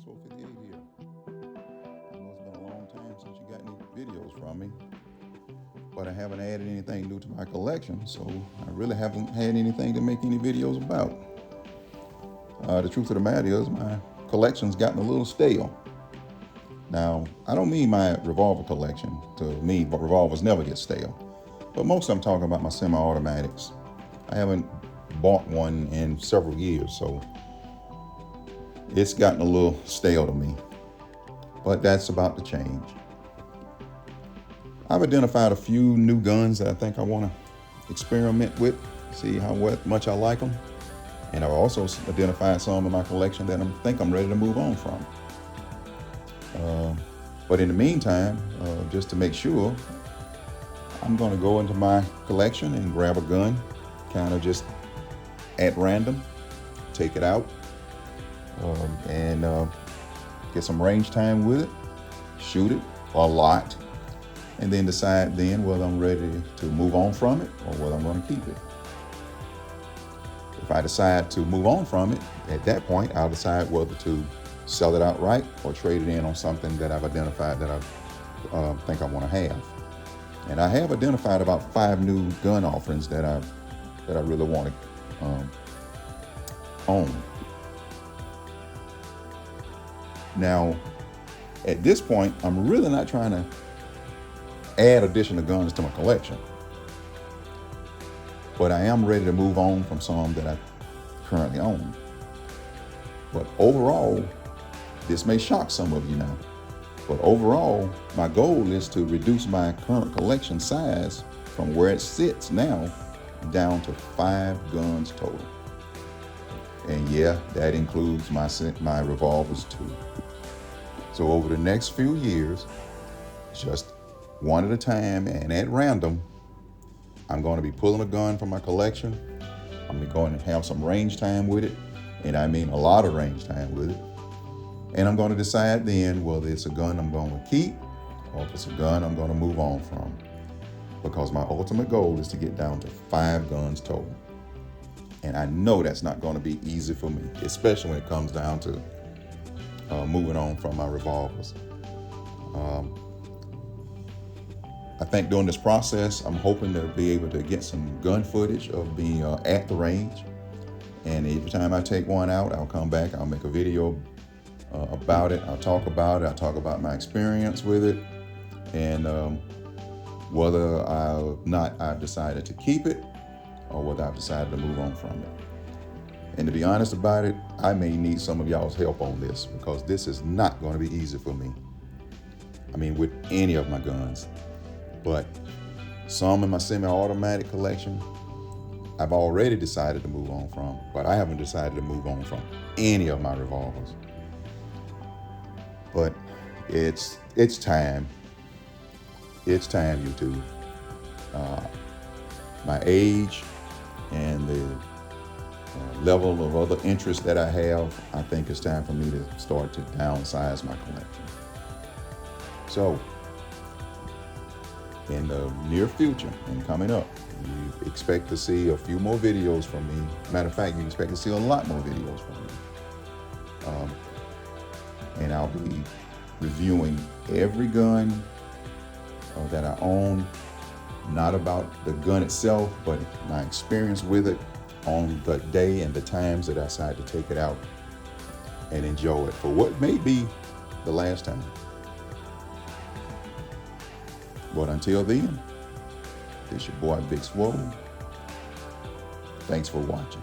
458 here. I know it's been a long time since you got any videos from me, but I haven't added anything new to my collection, so I really haven't had anything to make any videos about. The truth of the matter is my collection's gotten a little stale. Now, I don't mean my revolver collection. To me, but revolvers never get stale. But most I'm talking about my semi-automatics. I haven't bought one in several years, so it's gotten a little stale to me. But that's about to change. I've identified a few new guns that I think I want to experiment with, see how much I like them. And I've also identified some in my collection that I think I'm ready to move on from. But in the meantime, just to make sure, I'm going to go into my collection and grab a gun, kind of just at random, take it out, and get some range time with it, shoot it a lot, and then decide then whether I'm ready to move on from it or whether I'm going to keep it. If I decide to move on from it, at that point, I'll decide whether to sell it outright or trade it in on something that I've identified that I think I want to have. And I have identified about 5 new gun offerings that I really want to own. Now, at this point, I'm really not trying to add additional guns to my collection, but I am ready to move on from some that I currently own. But overall, this may shock some of you now, but overall, my goal is to reduce my current collection size from where it sits now down to 5 guns total. And yeah, that includes my revolvers too. So over the next few years, just one at a time and at random, I'm going to be pulling a gun from my collection. I'm going to have some range time with it, and I mean a lot of range time with it. And I'm going to decide then whether it's a gun I'm going to keep or if it's a gun I'm going to move on from. Because my ultimate goal is to get down to 5 guns total. And I know that's not going to be easy for me, especially when it comes down to moving on from my revolvers. I think during this process, I'm hoping to be able to get some gun footage of me at the range. And every time I take one out, I'll come back, I'll make a video about it. I'll talk about it. I'll talk about my experience with it and whether or not I've decided to keep it or whether I've decided to move on from it. And to be honest about it, I may need some of y'all's help on this because this is not going to be easy for me. I mean, with any of my guns. But some in my semi-automatic collection, I've already decided to move on from, but I haven't decided to move on from any of my revolvers. But it's time. It's time, YouTube. My age and the level of other interests that I have, I think it's time for me to start to downsize my collection. So, in the near future and coming up, you expect to see a few more videos from me. Matter of fact, you expect to see a lot more videos from me. And I'll be reviewing every gun that I own, not about the gun itself, but my experience with it on the day and the times that I decide to take it out and enjoy it for what may be the last time. But until then, this your boy Big Swole. Thanks for watching.